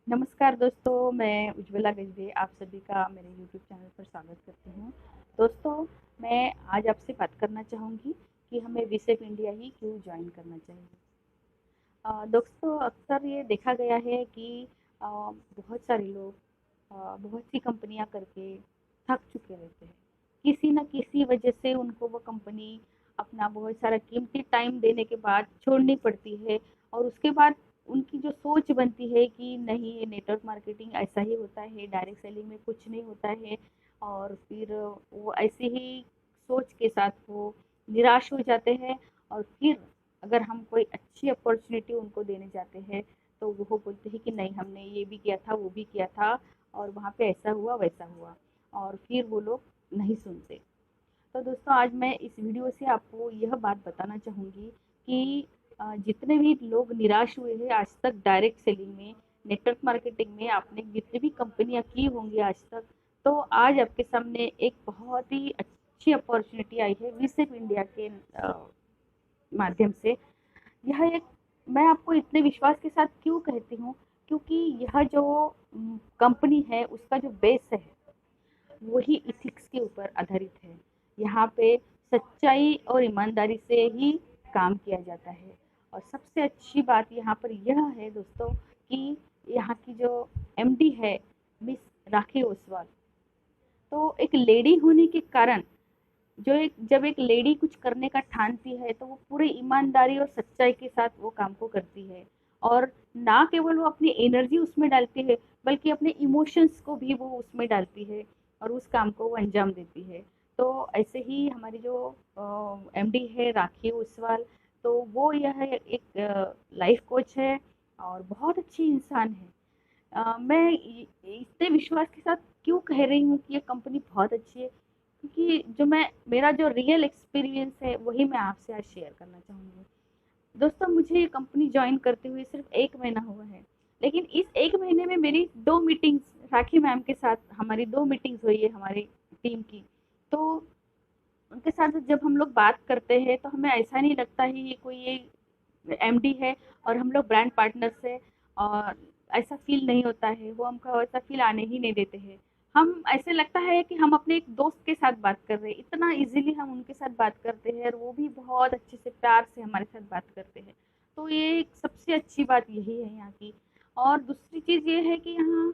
नमस्कार दोस्तों, मैं उज्ज्वला गजबे आप सभी का मेरे यूट्यूब चैनल पर स्वागत करती हूँ। दोस्तों, मैं आज आपसे बात करना चाहूँगी कि हमें विसेफ इंडिया ही क्यों जॉइन करना चाहिए। दोस्तों, अक्सर ये देखा गया है कि बहुत सारे लोग बहुत सी कंपनियाँ करके थक चुके रहते हैं। किसी न किसी वजह से उनको वो कंपनी अपना बहुत सारा कीमती टाइम देने के बाद छोड़नी पड़ती है और उसके बाद उनकी जो सोच बनती है कि नहीं, ये नेटवर्क मार्केटिंग ऐसा ही होता है, डायरेक्ट सेलिंग में कुछ नहीं होता है और फिर वो ऐसे ही सोच के साथ वो निराश हो जाते हैं और फिर अगर हम कोई अच्छी अपॉर्चुनिटी उनको देने जाते हैं तो वो बोलते हैं कि नहीं, हमने ये भी किया था, वो भी किया था और वहाँ पे ऐसा हुआ वैसा हुआ और फिर वो लोग नहीं सुनते। तो दोस्तों, आज मैं इस वीडियो से आपको यह बात बताना चाहूँगी कि जितने भी लोग निराश हुए हैं आज तक डायरेक्ट सेलिंग में, नेटवर्क मार्केटिंग में, आपने जितनी भी कंपनियाँ की होंगी आज तक, तो आज आपके सामने एक बहुत ही अच्छी अपॉर्चुनिटी आई है विसिप इंडिया के माध्यम से। यह एक मैं आपको इतने विश्वास के साथ क्यों कहती हूँ, क्योंकि यह जो कंपनी है उसका जो बेस है वही इथिक्स के ऊपर आधारित है। यहाँ पे सच्चाई और ईमानदारी से ही काम किया जाता है और सबसे अच्छी बात यहाँ पर यह है दोस्तों कि यहाँ की जो एमडी है, मिस राखी ओसवाल, तो एक लेडी होने के कारण जब एक लेडी कुछ करने का ठानती है तो वो पूरी ईमानदारी और सच्चाई के साथ वो काम को करती है और ना केवल वो अपनी एनर्जी उसमें डालती है बल्कि अपने इमोशंस को भी वो उसमें डालती है और उस काम को वो अंजाम देती है। तो ऐसे ही हमारी जो एमडी है राखी ओसवाल, तो वो यह एक लाइफ कोच है और बहुत अच्छी इंसान है। मैं इतने विश्वास के साथ क्यों कह रही हूँ कि ये कंपनी बहुत अच्छी है, क्योंकि जो मैं मेरा जो रियल एक्सपीरियंस है वही मैं आपसे आज शेयर करना चाहूँगी। दोस्तों, मुझे ये कंपनी ज्वाइन करते हुए सिर्फ 1 महीना हुआ है, लेकिन इस 1 महीने में मेरी 2 मीटिंग्स राखी मैम के साथ हमारी 2 मीटिंग्स हुई है हमारी टीम की। तो उनके साथ जब हम लोग बात करते हैं तो हमें ऐसा नहीं लगता है ये कोई ये एमडी है और हम लोग ब्रांड पार्टनर्स है और ऐसा फील नहीं होता है, वो हमको ऐसा फील आने ही नहीं देते हैं। हम ऐसे लगता है कि हम अपने एक दोस्त के साथ बात कर रहे हैं, इतना इजीली हम उनके साथ बात करते हैं और वो भी बहुत अच्छे से प्यार से हमारे साथ बात करते हैं। तो ये एक सबसे अच्छी बात यही है यहाँ की। और दूसरी चीज़ ये है कि यहाँ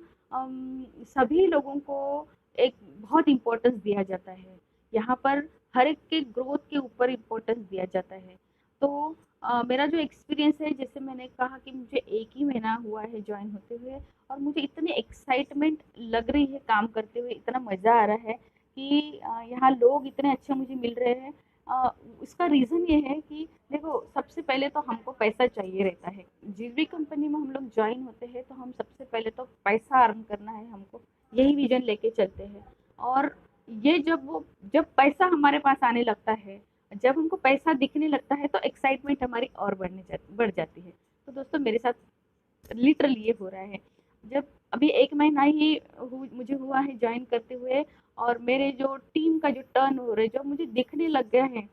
सभी लोगों को एक बहुत इम्पोर्टेंस दिया जाता है। यहाँ पर हर एक के ग्रोथ के ऊपर इम्पोर्टेंस दिया जाता है। तो मेरा जो एक्सपीरियंस है, जैसे मैंने कहा कि मुझे 1 ही महीना हुआ है जॉइन होते हुए और मुझे इतनी एक्साइटमेंट लग रही है काम करते हुए, इतना मज़ा आ रहा है कि यहाँ लोग इतने अच्छे मुझे मिल रहे हैं। अ, उसका रीज़न ये है कि देखो, सबसे पहले तो हमको पैसा चाहिए रहता है। जिस भी कंपनी में हम लोग जॉइन होते हैं तो हम सबसे पहले तो पैसा अर्न करना है हमको, यही विज़न लेके चलते हैं। और ये जब पैसा हमारे पास आने लगता है, जब हमको पैसा दिखने लगता है तो एक्साइटमेंट हमारी और बढ़ जाती है। तो दोस्तों, मेरे साथ लिटरली ये हो रहा है। जब अभी 1 महीना ही मुझे हुआ है जॉइन करते हुए और मेरे जो टीम का जो टर्नओवर है, जो मुझे दिखने लग गया है,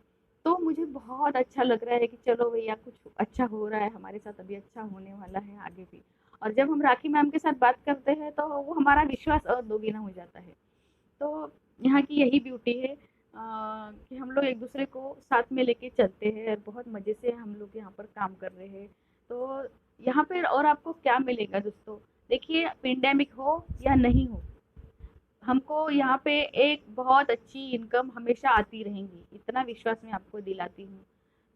तो मुझे बहुत अच्छा लग रहा है कि चलो भैया, कुछ अच्छा हो रहा है हमारे साथ, अभी अच्छा होने वाला है आगे भी। और जब हम राखी मैम के साथ बात करते हैं तो वो हमारा विश्वास और दोगुना हो जाता है। तो यहाँ की यही ब्यूटी है कि हम लोग एक दूसरे को साथ में लेके चलते हैं और बहुत मज़े से हम लोग यहाँ पर काम कर रहे हैं। तो यहाँ पर और आपको क्या मिलेगा दोस्तों? देखिए, पेंडेमिक हो या नहीं हो, हमको यहाँ पे एक बहुत अच्छी इनकम हमेशा आती रहेंगी, इतना विश्वास मैं आपको दिलाती हूँ।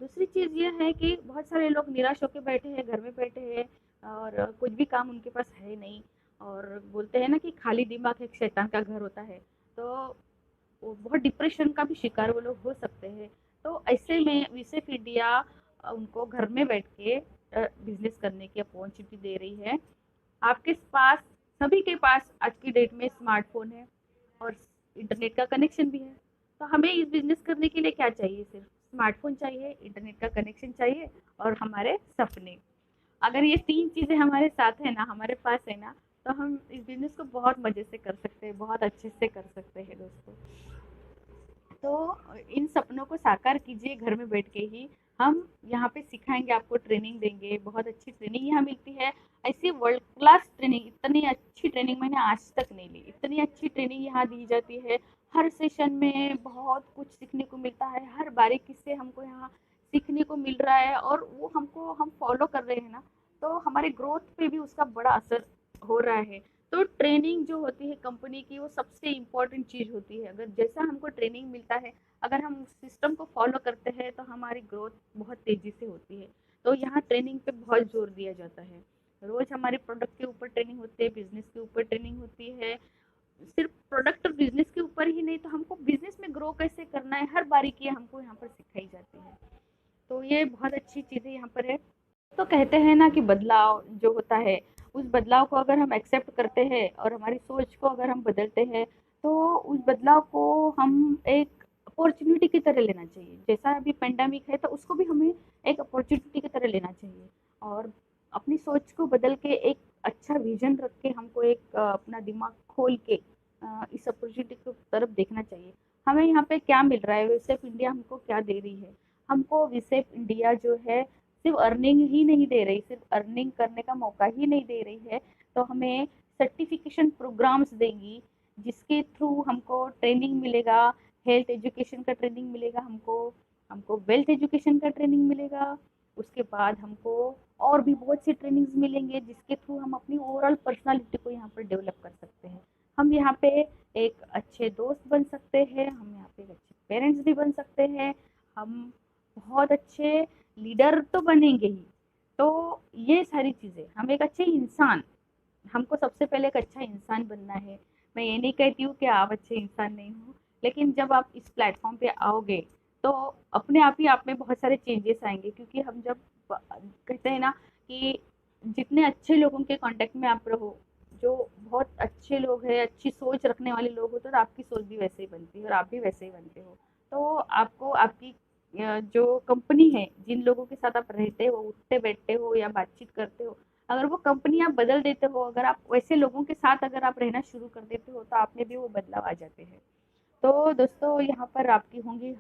दूसरी चीज़ ये है कि बहुत सारे लोग निराश होकर बैठे हैं, घर में बैठे हैं और कुछ भी काम उनके पास है नहीं और बोलते हैं ना कि खाली दिमाग एक शैतान का घर होता है। तो वो बहुत डिप्रेशन का भी शिकार वो लोग हो सकते हैं। तो ऐसे में विसेफ इंडिया उनको घर में बैठ के बिजनेस करने की अपॉर्चुनिटी दे रही है। आपके पास सभी के पास आज की डेट में स्मार्टफोन है और इंटरनेट का कनेक्शन भी है। तो हमें इस बिजनेस करने के लिए क्या चाहिए? सिर्फ स्मार्टफोन चाहिए, इंटरनेट का कनेक्शन चाहिए और हमारे सपने। अगर ये 3 चीज़ें हमारे साथ है ना, हमारे पास है ना, तो हम इस बिजनेस को बहुत मज़े से कर सकते हैं, बहुत अच्छे से कर सकते हैं दोस्तों। तो इन सपनों को साकार कीजिए घर में बैठ के ही। हम यहाँ पे सिखाएंगे, आपको ट्रेनिंग देंगे, बहुत अच्छी ट्रेनिंग यहाँ मिलती है। ऐसी वर्ल्ड क्लास ट्रेनिंग, इतनी अच्छी ट्रेनिंग मैंने आज तक नहीं ली, इतनी अच्छी ट्रेनिंग यहाँ दी जाती है। हर सेशन में बहुत कुछ सीखने को मिलता है, हर बारीकी से हमको यहाँ सीखने को मिल रहा है, और वो हमको हम फॉलो कर रहे हैं ना, तो हमारे ग्रोथ पे भी उसका बड़ा असर हो रहा है। तो ट्रेनिंग जो होती है कंपनी की, वो सबसे इम्पोर्टेंट चीज़ होती है। अगर जैसा हमको ट्रेनिंग मिलता है, अगर हम सिस्टम को फॉलो करते हैं, तो हमारी ग्रोथ बहुत तेज़ी से होती है। तो यहाँ ट्रेनिंग पे बहुत जोर दिया जाता है। रोज़ हमारे प्रोडक्ट के ऊपर ट्रेनिंग होती है, बिजनेस के ऊपर ट्रेनिंग होती है। सिर्फ प्रोडक्ट और बिजनेस के ऊपर ही नहीं, तो हमको बिजनेस में ग्रो कैसे करना है, हर बारीकी हमको यहाँ पर सिखाई जाती है। तो ये बहुत अच्छी चीज़ें यहाँ पर है। तो कहते हैं ना कि बदलाव जो होता है, उस बदलाव को अगर हम एक्सेप्ट करते हैं और हमारी सोच को अगर हम बदलते हैं, तो उस बदलाव को हम एक अपॉर्चुनिटी की तरह लेना चाहिए। जैसा अभी पेंडेमिक है, तो उसको भी हमें एक अपॉर्चुनिटी की तरह लेना चाहिए, और अपनी सोच को बदल के एक अच्छा विजन रख के हमको एक अपना दिमाग खोल के इस अपॉर्चुनिटी की तरफ देखना चाहिए। हमें यहाँ पे क्या मिल रहा है, विसेफ इंडिया हमको क्या दे रही है। हमको विसेफ इंडिया जो है सिर्फ अर्निंग ही नहीं दे रही, सिर्फ अर्निंग करने का मौका ही नहीं दे रही है, तो हमें सर्टिफिकेशन प्रोग्राम्स देंगी, जिसके थ्रू हमको ट्रेनिंग मिलेगा, हेल्थ एजुकेशन का ट्रेनिंग मिलेगा, हमको हमको वेल्थ एजुकेशन का ट्रेनिंग मिलेगा। उसके बाद हमको और भी बहुत सी ट्रेनिंग्स मिलेंगे, जिसके थ्रू हम अपनी ओवरऑल पर्सनालिटी को यहाँ पर डेवलप कर सकते हैं। हम यहाँ पे एक अच्छे दोस्त बन सकते हैं, हम यहाँ पे एक अच्छे पेरेंट्स भी बन सकते हैं, हम बहुत अच्छे लीडर तो बनेंगे ही। तो ये सारी चीज़ें, हम एक अच्छे इंसान, हमको सबसे पहले एक अच्छा इंसान बनना है। मैं ये नहीं कहती हूँ कि आप अच्छे इंसान नहीं हो, लेकिन जब आप इस प्लेटफॉर्म पे आओगे, तो अपने आप ही आप में बहुत सारे चेंजेस आएंगे। क्योंकि हम जब कहते हैं ना कि जितने अच्छे लोगों के कांटेक्ट में आप रहो, जो बहुत अच्छे लोग हैं, अच्छी सोच रखने वाले लोग हो, तो आपकी सोच भी वैसे ही बनती है और आप भी वैसे ही बनते हो। तो आपको आपकी जो कंपनी है, जिन लोगों के साथ आप रहते हो, उठते बैठते हो या बातचीत करते हो, अगर वो कंपनी आप बदल देते हो, अगर आप वैसे लोगों के साथ अगर आप रहना शुरू कर देते हो, तो आप में भी वो बदलाव आ जाते हैं। तो दोस्तों, यहाँ पर आपकी होंगी,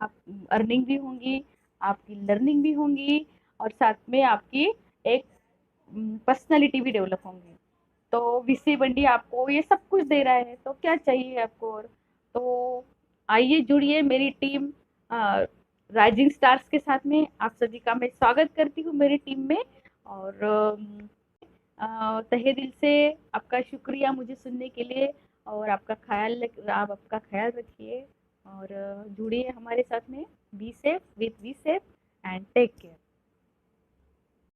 आप अर्निंग भी होंगी, आपकी लर्निंग भी होंगी, और साथ में आपकी एक पर्सनैलिटी भी डेवलप होंगी। तो विसी बंडी आपको ये सब कुछ दे रहा है, तो क्या चाहिए आपको और। तो आइए जुड़िए मेरी टीम राइजिंग स्टार्स के साथ में। आप सभी का मैं स्वागत करती हूँ मेरी टीम में। और तहे दिल से आपका शुक्रिया मुझे सुनने के लिए, और आप आपका ख्याल रखिए, और जुड़िए हमारे साथ में। Be safe with we safe and take care.